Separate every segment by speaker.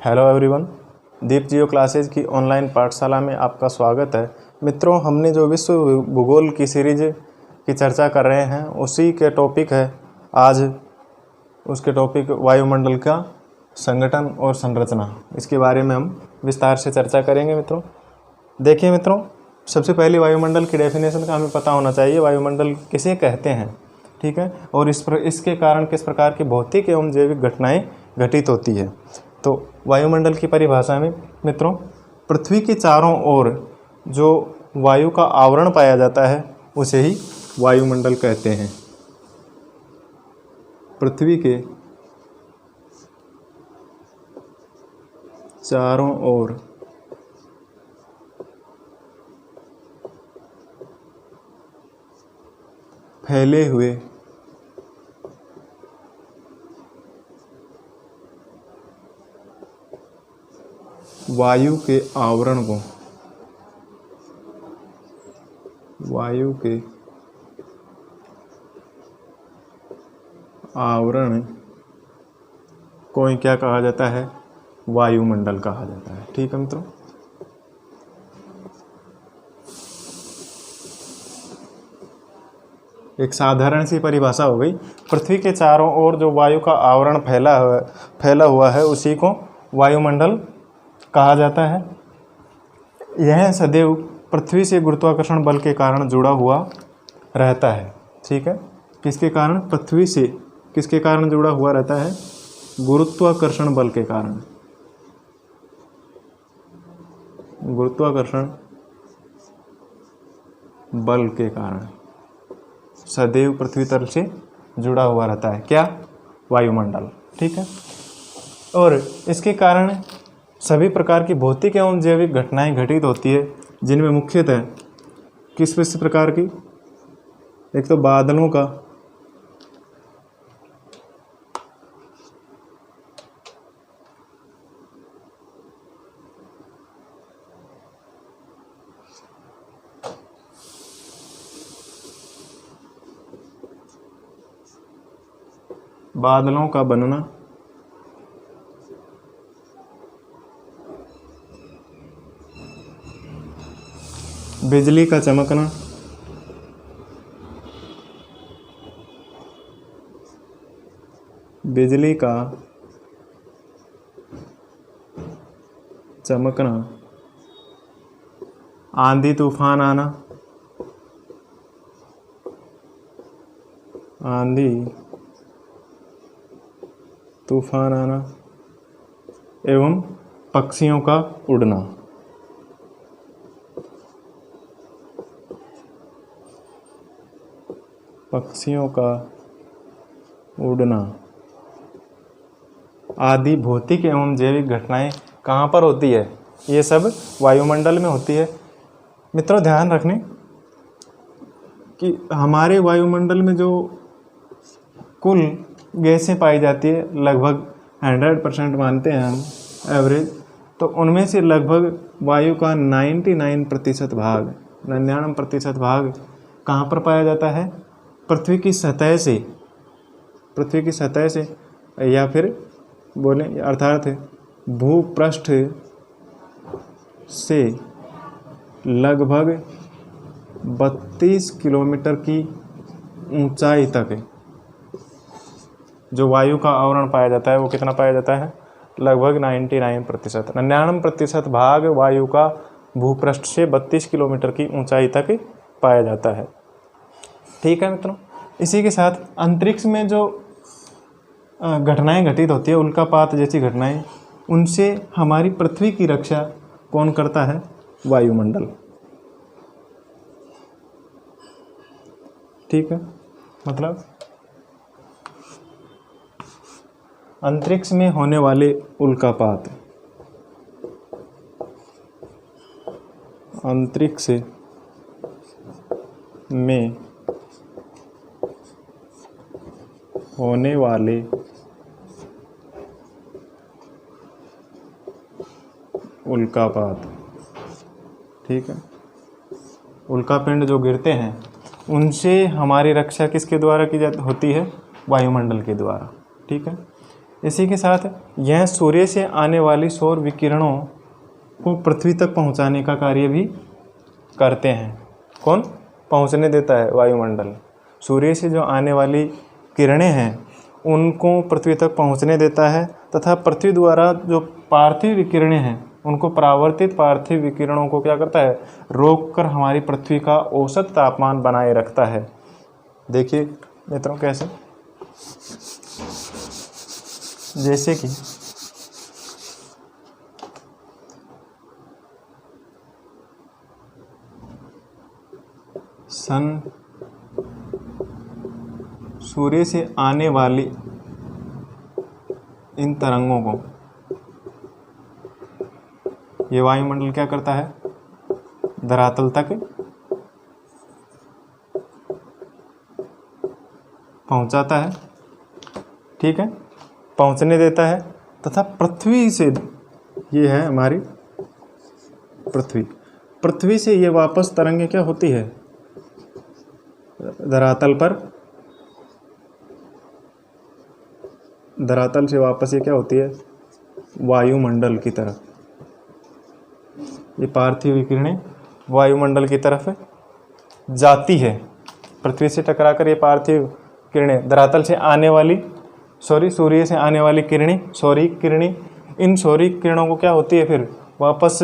Speaker 1: Hello everyone, दीप जियो classes की online पाठशाला में आपका स्वागत है। मित्रों, हमने जो विश्व भूगोल की सीरीज की चर्चा कर रहे हैं उसी के टॉपिक है आज। उसके टॉपिक वायुमंडल का संगठन और संरचना, इसके बारे में हम विस्तार से चर्चा करेंगे। मित्रों देखिए मित्रों, सबसे पहले वायुमंडल की डेफिनेशन का हमें पता होना चाहिए। वायुमंडल किसे कहते हैं, ठीक है, और इसके कारण किस प्रकार की भौतिक एवं जैविक घटनाएं घटित होती है। तो वायुमंडल की परिभाषा में मित्रों, पृथ्वी के चारों ओर जो वायु का आवरण पाया जाता है उसे ही वायुमंडल कहते हैं। पृथ्वी के चारों ओर फैले हुए वायु के आवरण को ही क्या कहा जाता है? वायुमंडल कहा जाता है। ठीक है मित्रों, एक साधारण सी परिभाषा हो गई। पृथ्वी के चारों ओर जो वायु का आवरण फैला हुआ है उसी को वायुमंडल कहा जाता है। यह सदैव पृथ्वी से गुरुत्वाकर्षण बल के कारण जुड़ा हुआ रहता है। ठीक है, किसके कारण? पृथ्वी से किसके कारण जुड़ा हुआ रहता है? गुरुत्वाकर्षण बल के कारण। गुरुत्वाकर्षण बल के कारण सदैव पृथ्वी तल से जुड़ा हुआ रहता है। क्या? वायुमंडल। ठीक है, और इसके कारण सभी प्रकार की भौतिक एवं जैविक घटनाएं घटित होती है, जिनमें मुख्यतः किस प्रकार की? एक तो बादलों का बनना, बिजली का चमकना, बिजली का चमकना, आंधी तूफान आना, आंधी तूफान आना एवं पक्षियों का उड़ना। पक्षियों का उड़ना आदि भौतिक एवं जैविक घटनाएं कहाँ पर होती है? ये सब वायुमंडल में होती है। मित्रों ध्यान रखने कि हमारे वायुमंडल में जो कुल गैसें पाई जाती है, लगभग 100% मानते हैं हम एवरेज, तो उनमें से लगभग वायु का 99% भाग, 99% भाग कहाँ पर पाया जाता है? पृथ्वी की सतह से या फिर बोले अर्थात भूपृष्ठ से लगभग 32 किलोमीटर की ऊंचाई तक जो वायु का आवरण पाया जाता है वो कितना पाया जाता है? लगभग 99% भाग वायु का भूपृष्ठ से 32 किलोमीटर की ऊंचाई तक पाया जाता है। ठीक है मित्रों, इसी के साथ अंतरिक्ष में जो घटनाएं घटित होती है, उल्कापात जैसी घटनाएं, उनसे हमारी पृथ्वी की रक्षा कौन करता है? वायुमंडल। ठीक है, मतलब अंतरिक्ष में होने वाले उल्कापात, अंतरिक्ष में होने वाले उल्कापात, ठीक है, उल्कापिंड जो गिरते हैं उनसे हमारी रक्षा किसके द्वारा की जाती होती है? वायुमंडल के द्वारा। ठीक है, इसी के साथ यह सूर्य से आने वाली सौर विकिरणों को पृथ्वी तक पहुंचाने का कार्य भी करते हैं। कौन पहुंचने देता है? वायुमंडल। सूर्य से जो आने वाली किरणें हैं उनको पृथ्वी तक पहुंचने देता है तथा पृथ्वी द्वारा जो पार्थिव विकिरणें हैं उनको परावर्तित पार्थिव विकिरणों को क्या करता है? रोककर हमारी पृथ्वी का औसत तापमान बनाए रखता है। देखिए मित्रों कैसे, जैसे कि सूर्य से आने वाली इन तरंगों को ये वायुमंडल क्या करता है? धरातल तक पहुंचाता है, ठीक है, पहुंचने देता है तथा पृथ्वी से, ये है हमारी पृथ्वी से ये वापस तरंगे क्या होती है? धरातल से वापस ये क्या होती है? वायुमंडल की तरफ। ये पार्थिव विकिरणें वायुमंडल की तरफ जाती है। पृथ्वी से टकराकर ये पार्थिव किरणें धरातल से आने वाली सूर्य से आने वाली किरणें, सौरिक किरणें, इन सौरिक किरणों को क्या होती है? फिर वापस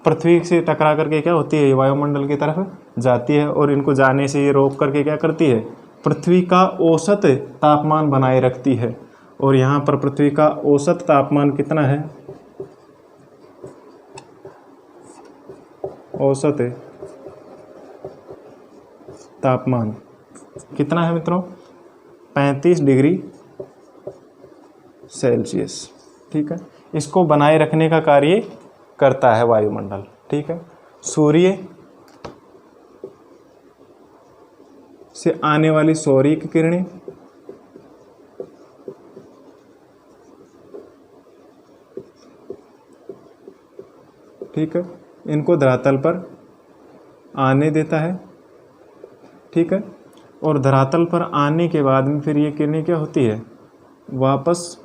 Speaker 1: पृथ्वी से टकरा करके क्या होती है? ये वायुमंडल की तरफ जाती है और इनको जाने से ये रोक करके क्या करती है? पृथ्वी का औसत तापमान बनाए रखती है। और यहाँ पर पृथ्वी का औसत तापमान कितना है? औसत तापमान कितना है मित्रों? 35 डिग्री सेल्सियस, ठीक है। इसको बनाए रखने का कार्य करता है वायुमंडल, ठीक है। सूर्य से आने वाली सौरिक किरणें ठीक है, इनको धरातल पर आने देता है, ठीक है। और धरातल पर आने के बाद में फिर ये किरणें क्या होती है? वापस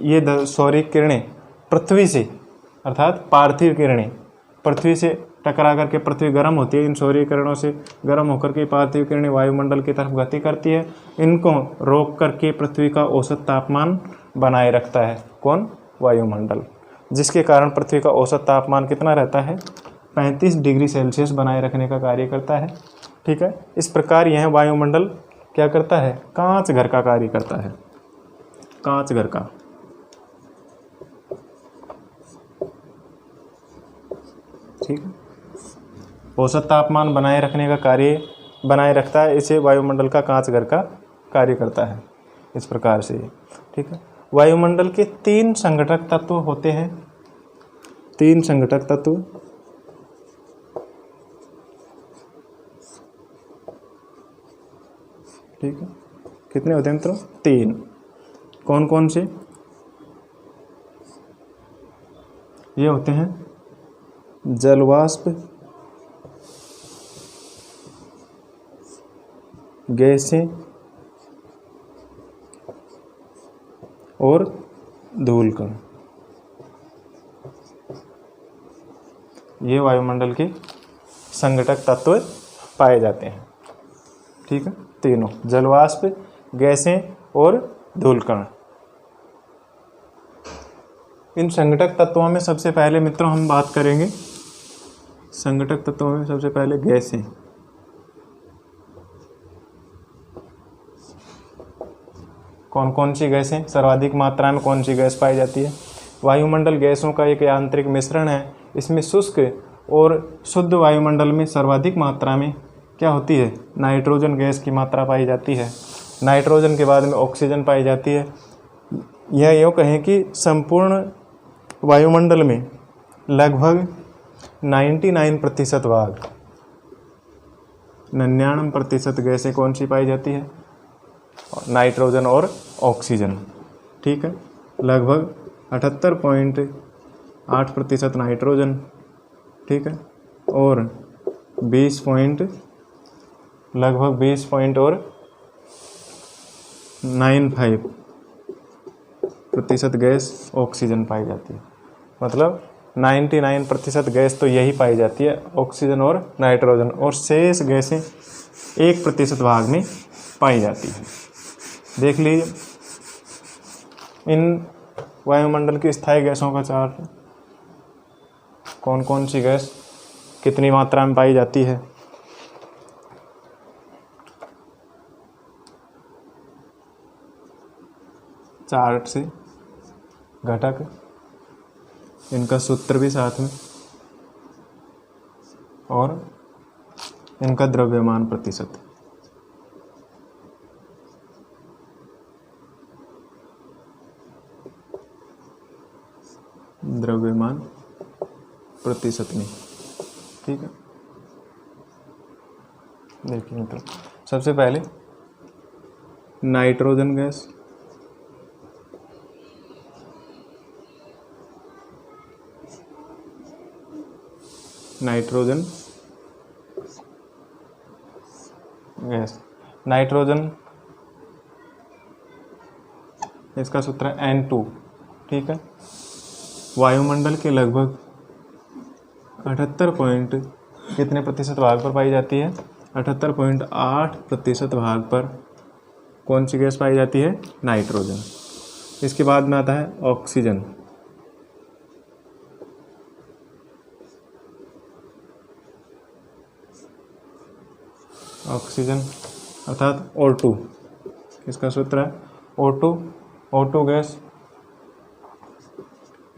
Speaker 1: ये सौरिक किरणें पृथ्वी से, अर्थात पार्थिव किरणें पृथ्वी से टकरा करके पृथ्वी गर्म होती है, इन सौर्य किरणों से गर्म होकर के पार्थिव किरणें वायुमंडल की तरफ गति करती है। इनको रोक करके पृथ्वी का औसत तापमान बनाए रखता है। कौन? वायुमंडल। जिसके कारण पृथ्वी का औसत तापमान कितना रहता है? 35 डिग्री सेल्सियस बनाए रखने का कार्य करता है, ठीक है। इस प्रकार यह वायुमंडल क्या करता है? कांच घर का कार्य करता है, कांच घर का, ठीक है। औसत तापमान बनाए रखने का कार्य बनाए रखता है, इसे वायुमंडल का कांच घर का कार्य करता है, इस प्रकार से, ठीक है। वायुमंडल के 3 संघटक तत्व होते हैं, 3 संघटक तत्व, ठीक है। कितने होते हैं मित्रों? 3। कौन कौन से? ये होते हैं जलवाष्प, गैसें और धूलकण। ये वायुमंडल के संघटक तत्व पाए जाते हैं, ठीक है। तीनों, जलवाष्प, गैसें और धूलकण। इन संघटक तत्वों में सबसे पहले मित्रों हम बात करेंगे, संघटक तत्वों में सबसे पहले गैसें। कौन कौन सी गैसें? सर्वाधिक मात्रा में कौन सी गैस पाई जाती है? वायुमंडल गैसों का एक यांत्रिक मिश्रण है। इसमें शुष्क और शुद्ध वायुमंडल में सर्वाधिक मात्रा में क्या होती है? नाइट्रोजन गैस की मात्रा पाई जाती है। नाइट्रोजन के बाद में ऑक्सीजन पाई जाती है। यह यूँ कहें कि संपूर्ण वायुमंडल में लगभग 99% भाग, 99% गैसें कौन सी पाई जाती है? नाइट्रोजन और ऑक्सीजन, ठीक है। लगभग 78.8% नाइट्रोजन, ठीक है, और 20.95 प्रतिशत गैस ऑक्सीजन पाई जाती है। मतलब 99% गैस तो यही पाई जाती है, ऑक्सीजन और नाइट्रोजन, और शेष गैसें 1% भाग में पाई जाती है। देख लीजिए इन वायुमंडल की स्थायी गैसों का चार्ट, कौन कौन सी गैस कितनी मात्रा में पाई जाती है। चार्ट से घटक, इनका सूत्र भी साथ में, और इनका द्रव्यमान प्रतिशत। द्रव्यमान प्रतिशत में, ठीक है। देखिए मित्रों, सबसे पहले nitrogen gas, nitrogen gas, nitrogen इसका सूत्र है N2, ठीक है। वायुमंडल के लगभग 78 कितने प्रतिशत भाग पर पाई जाती है, 78.8% भाग पर कौन सी गैस पाई जाती है, नाइट्रोजन। इसके बाद में आता है ऑक्सीजन, ऑक्सीजन अर्थात O2, इसका सूत्र है O2, O2 गैस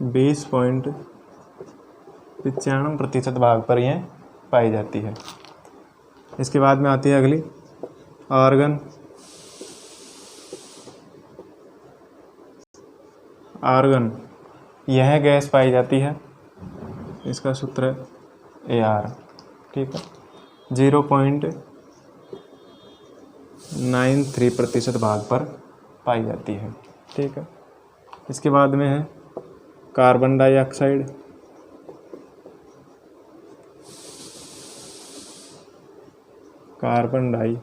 Speaker 1: 20.95% भाग पर यह पाई जाती है। इसके बाद में आती है अगली आर्गन, आर्गन यह गैस पाई जाती है, इसका सूत्र है AR, ठीक है। 0.93% भाग पर पाई जाती है, ठीक है। इसके बाद में है carbon dioxide, carbon dioxide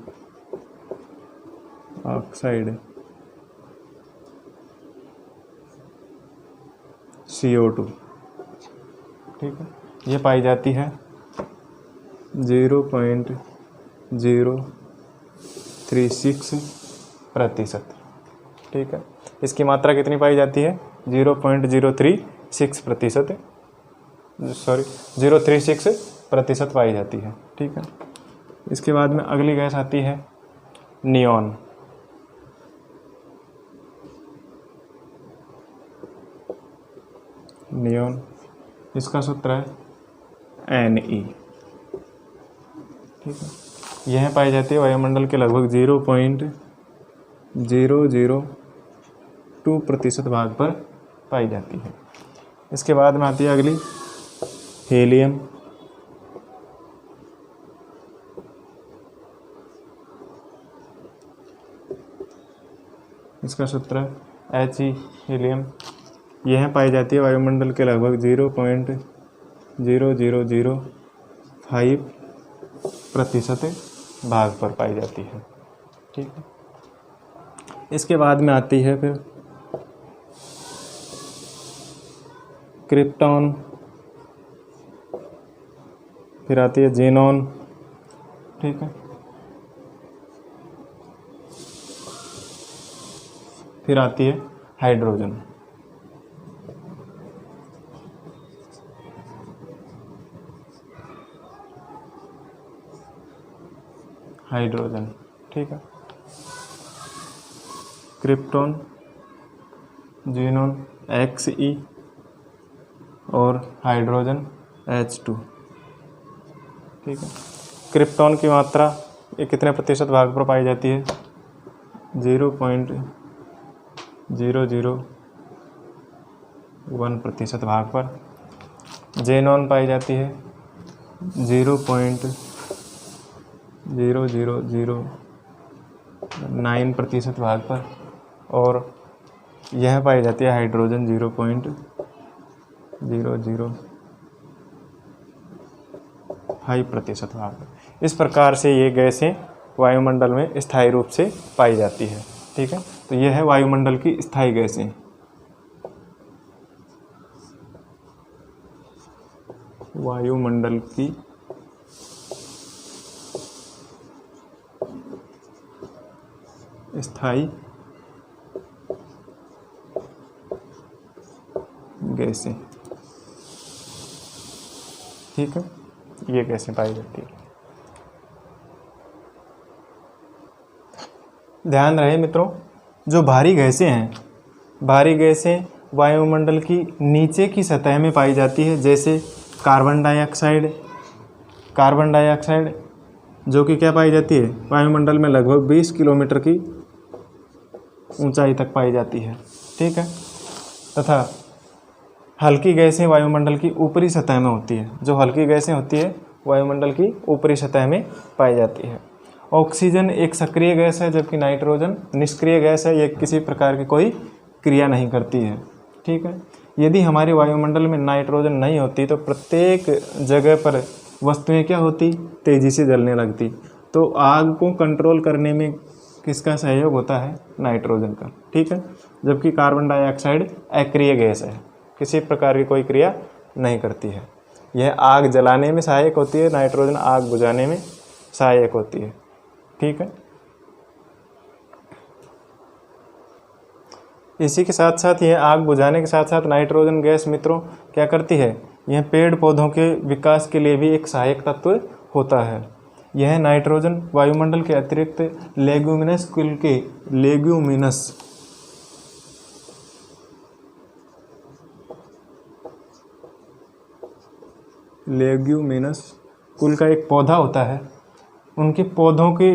Speaker 1: CO2, ठीक है। ये पाई जाती है 0.036%, ठीक है। इसकी मात्रा कितनी पाई जाती है, 0.036%, सॉरी 036% पाई जाती है, ठीक है। इसके बाद में अगली गैस आती है नियॉन, नियॉन इसका सूत्र है Ne, ठीक है। यह पाई जाती है वायुमंडल के लगभग 0.002% भाग पर पाई जाती है। इसके बाद में आती है अगली हीलियम, इसका सूत्र है He, हीलियम। यह पाई जाती है वायुमंडल के लगभग 0.0005% भाग पर पाई जाती है, ठीक है। इसके बाद में आती है फिर क्रिप्टॉन, फिर आती है जेनॉन, ठीक है। फिर आती है हाइड्रोजन, हाइड्रोजन, ठीक है। क्रिप्टॉन, जेनॉन Xe और हाइड्रोजन H2, ठीक है। क्रिप्टॉन की मात्रा ये कितने प्रतिशत भाग पर पाई जाती है, 0.001% भाग पर। जेनॉन पाई जाती है 0.0009% भाग पर, और यह पाई जाती है हाइड्रोजन 0.005% भाग पर। इस प्रकार से ये गैसें वायुमंडल में स्थायी रूप से पाई जाती है, ठीक है। तो यह है वायुमंडल की स्थायी गैसें। वायुमंडल की स्थायी गैसें, ठीक है, ये गैसें पाई जाती है। ध्यान रहे मित्रों, जो भारी गैसें हैं, भारी गैसें वायुमंडल की नीचे की सतह में पाई जाती है, जैसे कार्बन डाइऑक्साइड। कार्बन डाइऑक्साइड जो कि क्या पाई जाती है, वायुमंडल में लगभग 20 किलोमीटर की ऊंचाई तक पाई जाती है, ठीक है। तथा हल्की गैसें वायुमंडल की ऊपरी सतह में होती है। जो हल्की गैसें होती है वायुमंडल की ऊपरी सतह में पाई जाती है। ऑक्सीजन एक सक्रिय गैस है, जबकि नाइट्रोजन निष्क्रिय गैस है, ये किसी प्रकार की कोई क्रिया नहीं करती है, ठीक है। यदि हमारे वायुमंडल में नाइट्रोजन नहीं होती तो प्रत्येक जगह पर वस्तुएं क्या होती, तेज़ी से जलने लगती। तो आग को कंट्रोल करने में किसका सहयोग होता है, नाइट्रोजन का, ठीक है। जबकि कार्बन डाइऑक्साइड अक्रिय गैस है, किसी प्रकार की कोई क्रिया नहीं करती है। यह आग जलाने में सहायक होती है, नाइट्रोजन आग बुझाने में सहायक होती है, ठीक है। इसी के साथ साथ यह आग बुझाने के साथ साथ नाइट्रोजन गैस मित्रों क्या करती है, यह पेड़ पौधों के विकास के लिए भी एक सहायक तत्व होता है। यह नाइट्रोजन वायुमंडल के अतिरिक्त लेग्यूमिनस कुल के लेग्यूमिनस कुल का एक पौधा होता है, उनके पौधों के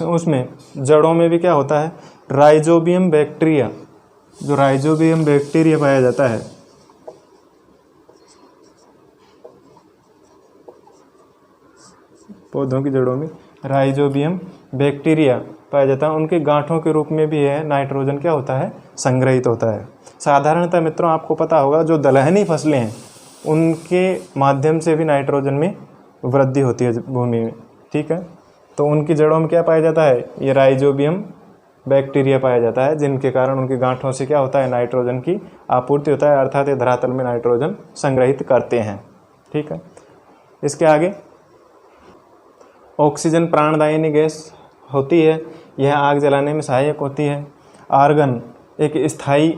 Speaker 1: उसमें जड़ों में भी क्या होता है, राइजोबियम बैक्टीरिया। जो राइजोबियम बैक्टीरिया पाया जाता है, पौधों की जड़ों में राइजोबियम बैक्टीरिया पाया जाता है, उनके गांठों के रूप में भी यह नाइट्रोजन क्या होता है, संग्रहित होता है। साधारणतः मित्रों आपको पता होगा, जो दलहनी फसलें हैं उनके माध्यम से भी नाइट्रोजन में वृद्धि होती है भूमि में, ठीक है। तो उनकी जड़ों में क्या पाया जाता है, ये राइजोबियम बैक्टीरिया पाया जाता है, जिनके कारण उनकी गांठों से क्या होता है, नाइट्रोजन की आपूर्ति होता है, अर्थात ये धरातल में नाइट्रोजन संग्रहित करते हैं, ठीक है। इसके आगे ऑक्सीजन प्राणदायिनी गैस होती है, यह आग जलाने में सहायक होती है। आर्गन एक स्थायी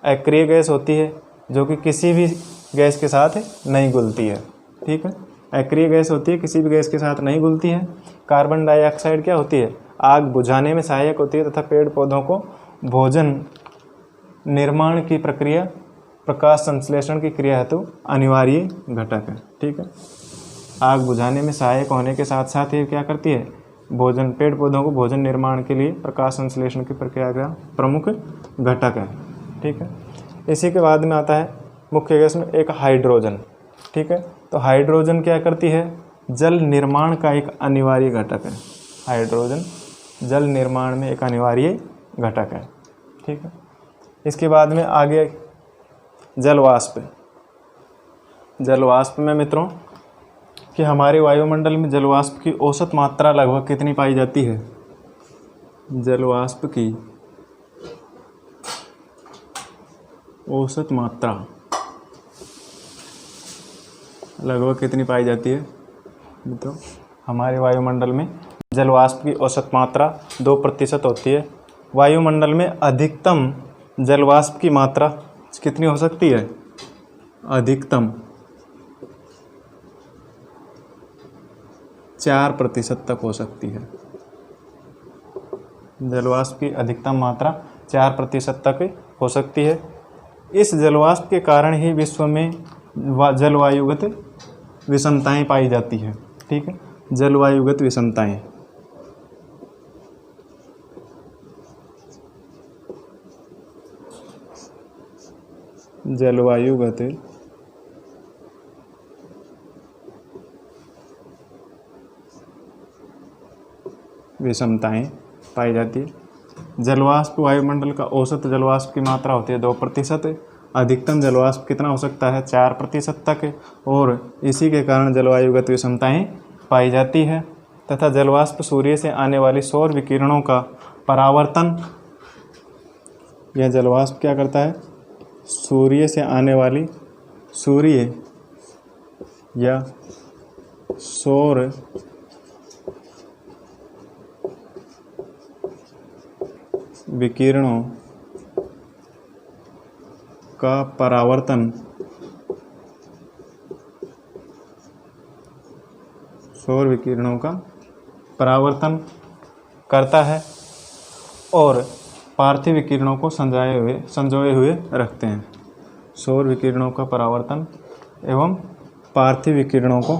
Speaker 1: अक्रिय गैस होती है, जो कि किसी भी गैस के साथ नहीं घुलती है, ठीक है। अक्रिय गैस होती है, किसी भी गैस के साथ नहीं घुलती है। कार्बन डाइऑक्साइड क्या होती है, आग बुझाने में सहायक होती है तथा पेड़ पौधों को भोजन निर्माण की प्रक्रिया, प्रकाश संश्लेषण की क्रिया हेतु अनिवार्य घटक है, ठीक है। आग बुझाने में सहायक होने के साथ साथ ये क्या करती है, भोजन, पेड़ पौधों को भोजन निर्माण के लिए प्रकाश संश्लेषण की प्रक्रिया का प्रमुख घटक है, ठीक है। इसी के बाद में आता है मुख्य गैस में एक हाइड्रोजन, ठीक है। तो हाइड्रोजन क्या करती है, जल निर्माण का एक अनिवार्य घटक है। हाइड्रोजन जल निर्माण में एक अनिवार्य घटक है, ठीक है। इसके बाद में आगे जलवाष्प। जलवाष्प में मित्रों कि हमारे वायुमंडल में जलवाष्प की औसत मात्रा लगभग कितनी पाई जाती है, जलवाष्प की औसत मात्रा लगभग कितनी पाई जाती है मित्रों, हमारे वायुमंडल में जलवाष्प की औसत मात्रा 2% होती है। वायुमंडल में अधिकतम जलवाष्प की मात्रा कितनी हो सकती है, अधिकतम 4% तक हो सकती है। जलवाष्प की अधिकतम मात्रा 4% तक हो सकती है। इस जलवाष्प के कारण ही विश्व में जलवायुगत विषमताएं पाई जाती है, ठीक है। जलवायुगत विषमताएं, जलवायुगत विषमताएं पाई जाती है। जलवाष्प वायुमंडल का औसत जलवाष्प की मात्रा होती है 2%, अधिकतम जलवाष्प कितना हो सकता है 4% तक, और इसी के कारण जलवायुगत विषमताएं पाई जाती है। तथा जलवाष्प सूर्य से आने वाली सौर विकिरणों का परावर्तन, यह जलवाष्प क्या करता है, सूर्य से आने वाली सूर्य या सौर विकिरणों का परावर्तन सौर विकिरणों का परावर्तन करता है और पार्थिव विकिरणों को संजोए हुए रखते हैं। सौर विकिरणों का परावर्तन एवं पार्थिव विकिरणों को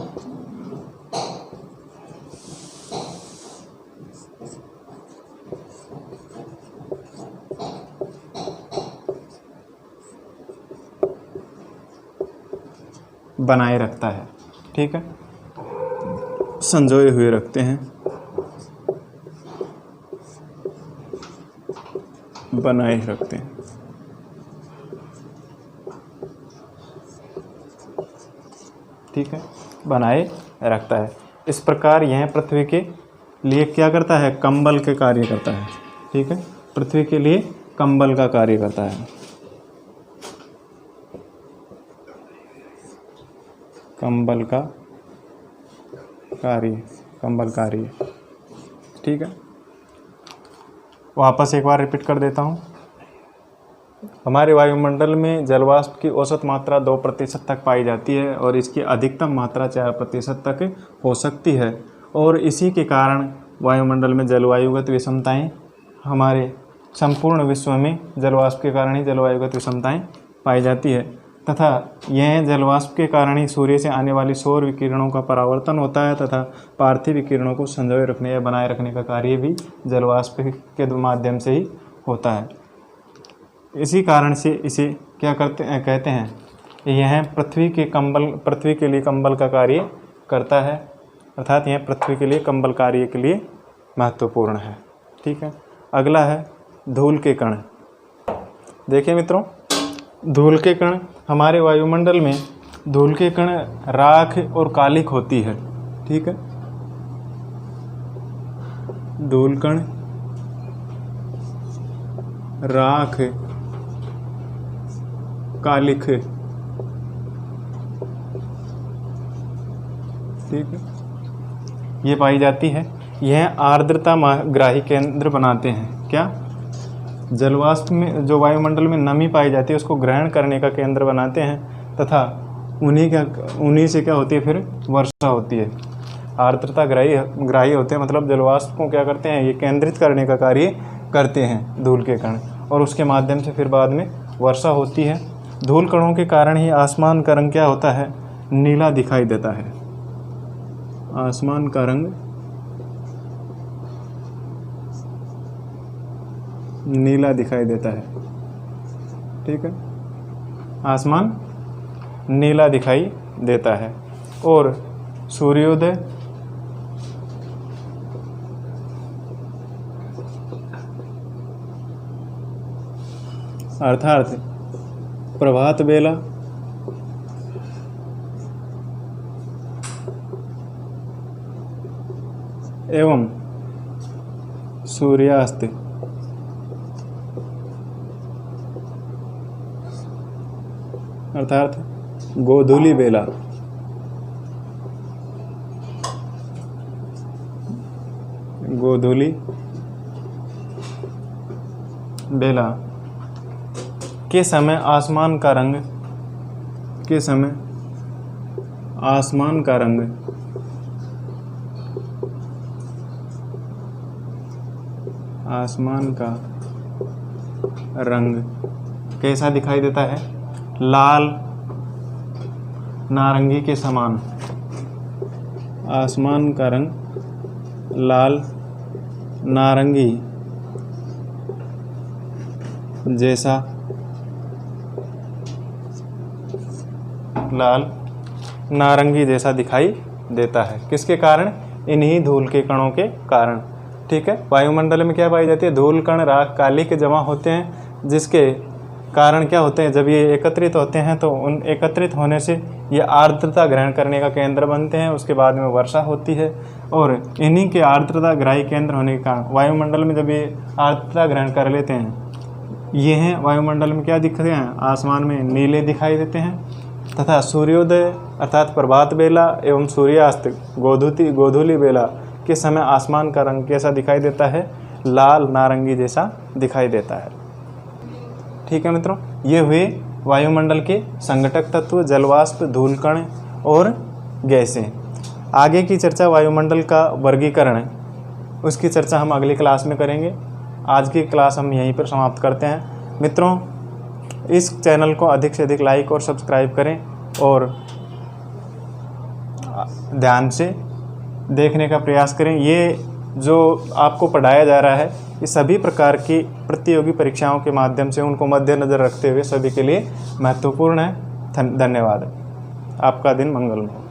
Speaker 1: बनाए रखता है। ठीक है, संजोए हुए रखते हैं, बनाए रखते हैं। ठीक है, बनाए रखता है। इस प्रकार यह पृथ्वी के लिए क्या करता है? कंबल के कार्य करता है। ठीक है, पृथ्वी के लिए कंबल का कार्य करता है। कंबल का कार्य, कंबल कार्य। ठीक है, वापस एक बार रिपीट कर देता हूँ। हमारे वायुमंडल में जलवाष्प की औसत मात्रा 2% तक पाई जाती है और इसकी अधिकतम मात्रा 4% तक हो सकती है। और इसी के कारण वायुमंडल में जलवायुगत विषमताएं, हमारे संपूर्ण विश्व में जलवाष्प के कारण ही जलवायुगत विषमताएं पाई जाती है तथा यह जलवाष्प के कारण ही सूर्य से आने वाली सौर विकिरणों का परावर्तन होता है तथा पार्थिव विकिरणों को संजोए रखने या बनाए रखने का कार्य भी जलवाष्प के माध्यम से ही होता है। इसी कारण से इसे क्या कहते हैं? यह पृथ्वी के लिए कंबल का कार्य करता है, अर्थात यह पृथ्वी के लिए कंबल कार्य के लिए महत्वपूर्ण है। ठीक है, अगला है धूल के कण। देखिए मित्रों, धूल के कण, हमारे वायुमंडल में धूल के कण राख और कालिख होती है। ठीक है, धूल कण राख कालिख। ठीक है, ये पाई जाती है। यह आर्द्रता ग्राही केंद्र बनाते हैं। क्या? जलवाष्प में जो वायुमंडल में नमी पाई जाती है उसको ग्रहण करने का केंद्र बनाते हैं तथा उन्हीं से क्या होती है? फिर वर्षा होती है। आर्द्रता ग्राही होते हैं, मतलब जलवाष्प को क्या करते हैं? ये केंद्रित करने का कार्य करते हैं धूल के कण, और उसके माध्यम से फिर बाद में वर्षा होती है। धूल कणों के कारण ही आसमान का रंग क्या होता है? नीला दिखाई देता है। आसमान का रंग नीला दिखाई देता है। ठीक है, आसमान नीला दिखाई देता है और सूर्योदय अर्थात प्रभात बेला एवं सूर्यास्त अर्थात गोधूली बेला के समय आसमान का रंग कैसा दिखाई देता है? लाल नारंगी के समान। आसमान का रंग लाल नारंगी जैसा दिखाई देता है। किसके कारण? इन्हीं धूल के कणों के कारण। ठीक है, वायुमंडल में क्या पाई जाती है? धूल कण राख कालिख जमा होते हैं, जिसके कारण क्या होते हैं? जब ये एकत्रित होते हैं तो उन एकत्रित होने से ये आर्द्रता ग्रहण करने का केंद्र बनते हैं। उसके बाद में वर्षा होती है और इन्हीं के आर्द्रता ग्राही केंद्र होने के कारण वायुमंडल में जब ये आर्द्रता ग्रहण कर लेते हैं, ये हैं वायुमंडल में क्या दिखते हैं? आसमान में नीले दिखाई देते हैं तथा सूर्योदय अर्थात प्रभात बेला एवं सूर्यास्त गोधूली बेला के समय आसमान का रंग कैसा दिखाई देता है? लाल नारंगी जैसा दिखाई देता है। ठीक है मित्रों, ये हुए वायुमंडल के संघटक तत्व, जलवाष्प, धूलकण और गैसें। आगे की चर्चा वायुमंडल का वर्गीकरण है, उसकी चर्चा हम अगली क्लास में करेंगे। आज की क्लास हम यहीं पर समाप्त करते हैं। मित्रों, इस चैनल को अधिक से अधिक लाइक और सब्सक्राइब करें और ध्यान से देखने का प्रयास करें। ये जो आपको पढ़ाया जा रहा है ये सभी प्रकार की प्रतियोगी परीक्षाओं के माध्यम से उनको मद्देनज़र रखते हुए सभी के लिए महत्वपूर्ण है। धन्यवाद। आपका दिन मंगलमय हो।